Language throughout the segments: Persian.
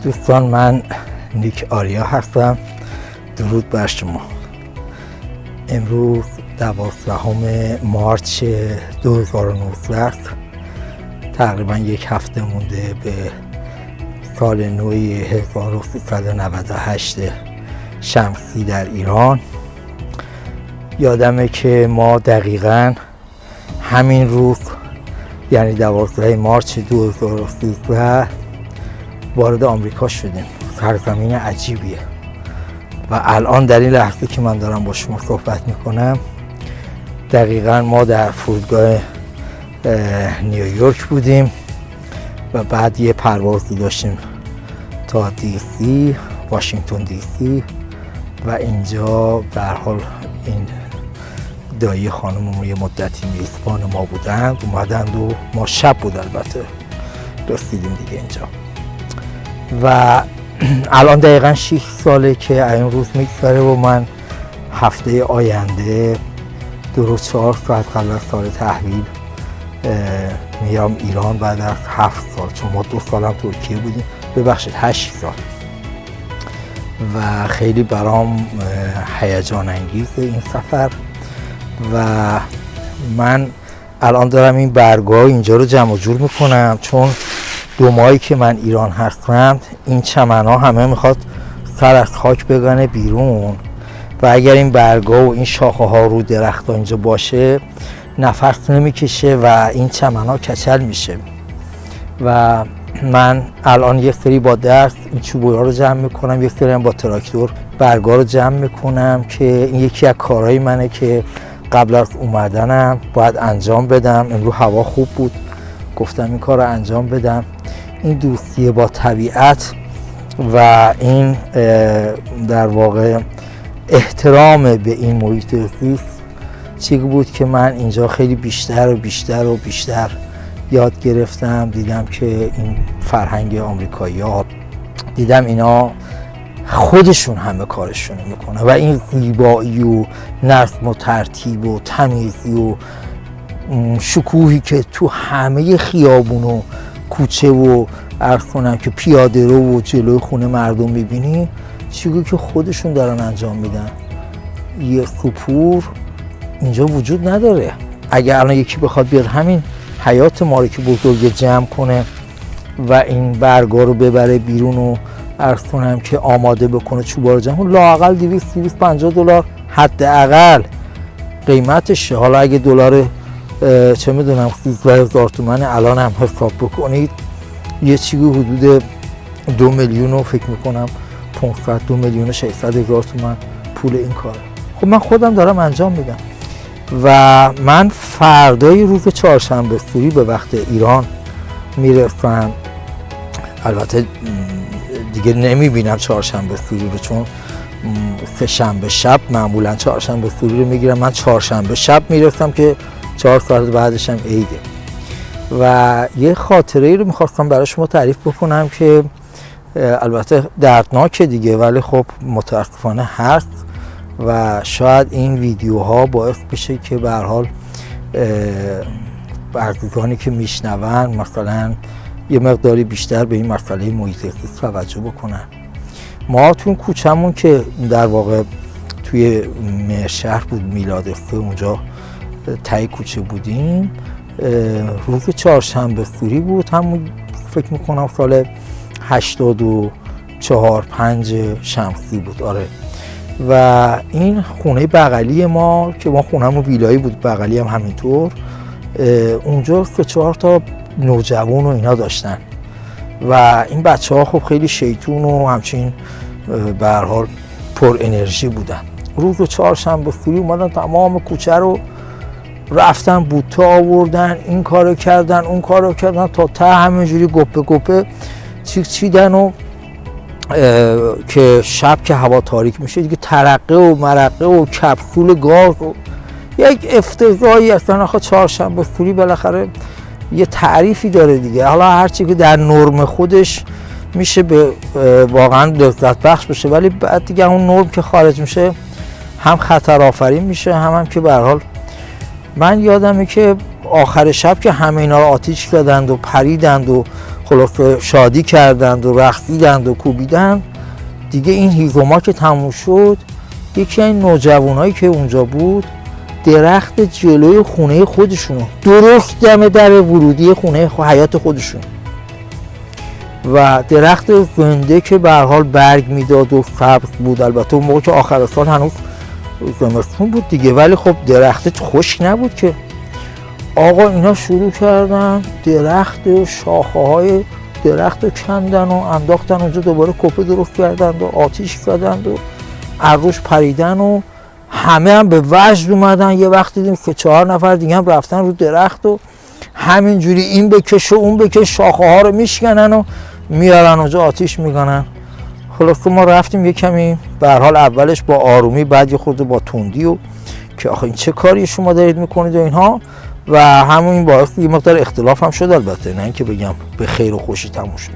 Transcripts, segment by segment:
دوستان، من نیک آریا هستم. درود بر شما. امروز 12 مارچ 2019 است. تقریبا یک هفته مونده به سال نو 1398 شمسی در ایران. یادمه که ما دقیقاً همین روز، یعنی 12 مارچ 2013 وارد آمریکا شدیم. سرزمین عجیبیه و الان در این لحظه که من دارم با شما صحبت میکنم دقیقاً ما در فرودگاه نیویورک بودیم و بعد یه پروازی داشتیم تا دی سی، واشنگتن دی سی، و اینجا به هر حال این دایی خانممون یه مدتی میزبان ما بودند، اومدند و ما شب بود البته رسیدیم دیگه اینجا. و الان دقیقا 6 ساله که این روز میگذره و من هفته آینده 4 ساعت قبل از سال تحویل میام ایران بعد از 7 سال، چون ما 2 سال هم ترکیه بودیم، ببخشید 8 سال. و خیلی برام هیجان انگیزه این سفر و من الان دارم این برگاه اینجا رو جمع جور میکنم، چون 2 ماهی که من ایران هستم این چمن‌ها همه میخواد سر از خاک بگنه بیرون و اگر این برگاه و این شاخه ها رو درخت ها اینجا باشه نفس نمیکشه و این چمن‌ها کچل میشه. و من الان یک سری با دست این چوبوها رو جمع میکنم، یک سری هم با تراکتور برگاه رو جمع میکنم که این یکی از کارهای منه که قبل از اومدنم باید انجام بدم. امروز هوا خوب بود، گفتم این کار رو انجام بدم. این دوستی با طبیعت و این در واقع احترام به این محیط زیست چیزی بود که من اینجا خیلی بیشتر و بیشتر و بیشتر یاد گرفتم. دیدم که این فرهنگ آمریکایی‌ها، دیدم اینا خودشون همه کارشون میکنه و این زیبایی و نظم و ترتیب و تمیزی و شکوهی که تو همه خیابون و کوچه و عرض کنم که پیاده رو و جلوی خونه مردم میبینی چیزی که خودشون دارن انجام میدن. یه سپور اینجا وجود نداره. اگر الان یکی بخواد بیاد همین حیات ما رو که بزرگ جمع کنه و این برگا رو ببره بیرون و عرض کنم که آماده بکنه چوبا رو جمع، لااقل 250 دلار حداقل قیمتشه. حالا اگه دلار چه میدونم 13,000 تومان الان هم حساب بکنید یه چیزی حدود 2 میلیون و فکر میکنم 500 2 میلیون و 600,000 تومان پول این کاره. خب من خودم دارم انجام میدم و من فردای روز چهارشنبه سوری به وقت ایران میرسم. البته دیگه نمیبینم چهارشنبه سوری رو، چون سه شنبه شب معمولا چهارشنبه سوری رو میگیرم. من چهارشنبه شب میرسم که 4 ساعت بعدش هم عیده. و یه خاطره ای رو میخواستم برای شما تعریف بکنم که البته دردناکه دیگه، ولی خب متاسفانه هست و شاید این ویدیوها باعث بشه که به هر حال عزیزانی که میشنون مثلا یه مقداری بیشتر به این مسئله محیط زیست توجه بکنن. ما تو کوچمون که در واقع توی مهرشهر بود، میلادسته، اونجا تای کوچه بودیم، روز چهارشنبه سوری بود، همون فکر میکنم سال 84 5 شمسی بود. آره. و این خونه بغلی ما که ما خونه‌مون ویلایی بود، بغلی هم همینطور، اونجا 3-4 تا نوجوان و اینا داشتن و این بچه ها خب خیلی شیطون و همچین به هر حال پر انرژی بودن. روز چهارشنبه سوری اومدن تمام کوچه رو رفتن بوته آوردن، این کارو کردن اون کارو کردن تا ته همینجوری گپه گپه چیدن و که شب که هوا تاریک میشه دیگه ترقه و مرقه و کپسول گاز و یک افتضاحی اصلا. آخه چهارشنبه سوری بالاخره یه تعریفی داره دیگه. حالا هرچی که در نرم خودش میشه به واقعا لذت بخش بشه، ولی بعد دیگه اون نرم که خارج میشه هم خطر آفرین میشه هم که به هر حال. من یادمه که آخر شب که همه اینا رو آتیش زدند و پریدند و خلاصه شادی کردند و رقصیدند و کوبیدند. دیگه این هیزوما که تموم شد، یکی این نوجوانایی که اونجا بود درخت جلوی خونه خودشونو درست دم در ورودی خونه حیات خودشون و درخت زنده که به هر حال برگ میداد و سبز بود، البته اون موقع که آخر سال هنوز زمستون بود دیگه، ولی خب درخت خشک نبود که. آقا اینا شروع کردن درخت و شاخه های درخت رو کندن و انداختن اونجا، دوباره کپه درست کردن و آتیش زدن و عروش پریدن و همه هم به وجد اومدن. یه وقت دیدیم که 4 نفر دیگه هم رفتن رو درخت و همینجوری این بکش و اون بکش شاخه ها رو میشکنن و میارن اونجا آتیش میکنن. خلاصه ما رفتیم یه کمی به هر حال اولش با آرومی، بعد یه خورده با تندی و که آخه این چه کاری شما دارید میکنید و اینها، و همون باعث یه مقدار اختلاف هم شد، البته نه اینکه بگم به خیر و خوشی تموم شد.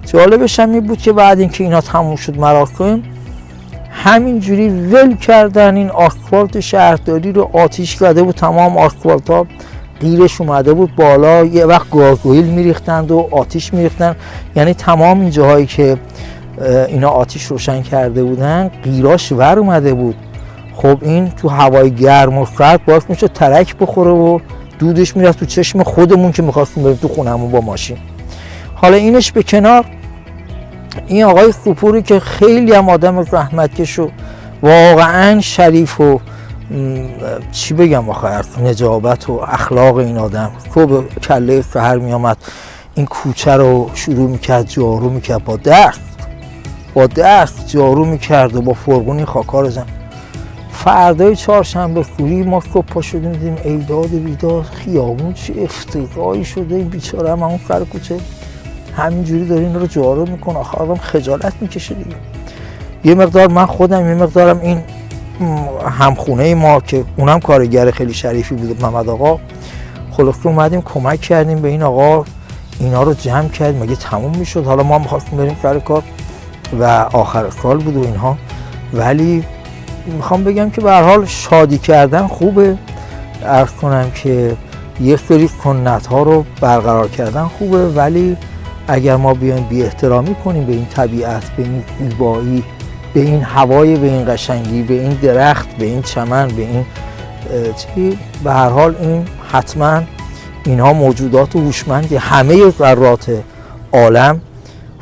جالبش هم این بود که بعد اینکه اینا تموم شد مراسم، همینجوری ول کردن این آسفالت شهرداری رو، آتیش زده بود، تمام آسفالت ها قیرش اومده بود بالا. یه وقت گازوئیل میریختند و آتیش میریختن، یعنی تمام این جاهایی که اینا آتیش روشن کرده بودن قیراش ور اومده بود. خب این تو هوای گرم و سرد باعث میشه ترک بخوره و دودش میرفت تو چشم خودمون که میخواستیم بریم تو خونمون با ماشین. حالا اینش به کنار، این آقای سپوری که خیلی هم آدم زحمتکش و واقعا شریف و چی بگم آخه نجابت و اخلاق این آدم، صبح کله سحر میامد این کوچه رو شروع میکرد جارو میکرد، با دست جارو میکرد و با فرغونی خاکا رو زن. فردای چهارشنبه سوری ما صبح پا شدیم دیدیم ایداد بیداد خیابون چه افتضاحی شده، این بیچاره هم اون سر کوچه همینجوری داره این رو جارو میکنه. آخه آدم خجالت میکشه دیگه. یه مقدار من خودم، یه مقدارم این همخونه ما که اونم کارگر خیلی شریفی بود، محمد آقا، خلاصه اومدیم کمک کردیم به این آقا، اینا رو جمع کردیم. مگه تموم میشد؟ حالا ما میخواستیم بریم سر کار و آخر سال بود و اینها، ولی میخوام بگم که به هر حال شادی کردن خوبه. عرض کنم که یه سری سنت ها رو برقرار کردن خوبه، ولی اگر ما بیایم بی احترامی کنیم به این طبیعت، به این زیبایی، به این هوای، به این قشنگی، به این درخت، به این چمن، به این چی، به هر حال این حتما اینها موجودات هوشمندی، همه ذرات عالم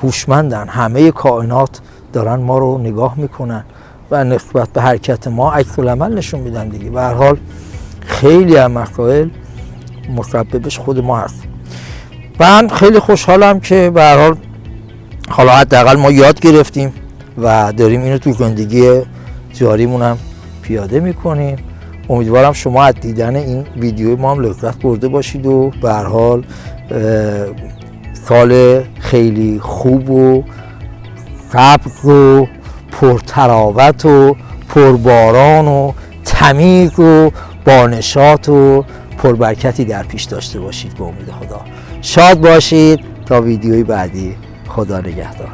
هوشمندن، همه کائنات دارن ما رو نگاه میکنن و نسبت به حرکت ما عکس العمل نشون میدن دیگه. به هر حال خیلی از مسائل مسببش خود ما هست. من خیلی خوشحالم که به هر حال حالا حداقل ما یاد گرفتیم و داریم اینو تو زندگی جاریمون هم پیاده میکنیم. امیدوارم شما از دیدن این ویدیو ما هم لذت برده باشید و به هر حال سال خیلی خوب و سبز و پرتراوت و پرباران و تمیز و بانشات و پربرکتی در پیش داشته باشید. به امید خدا شاد باشید تا ویدیوی بعدی. خدا نگهدار.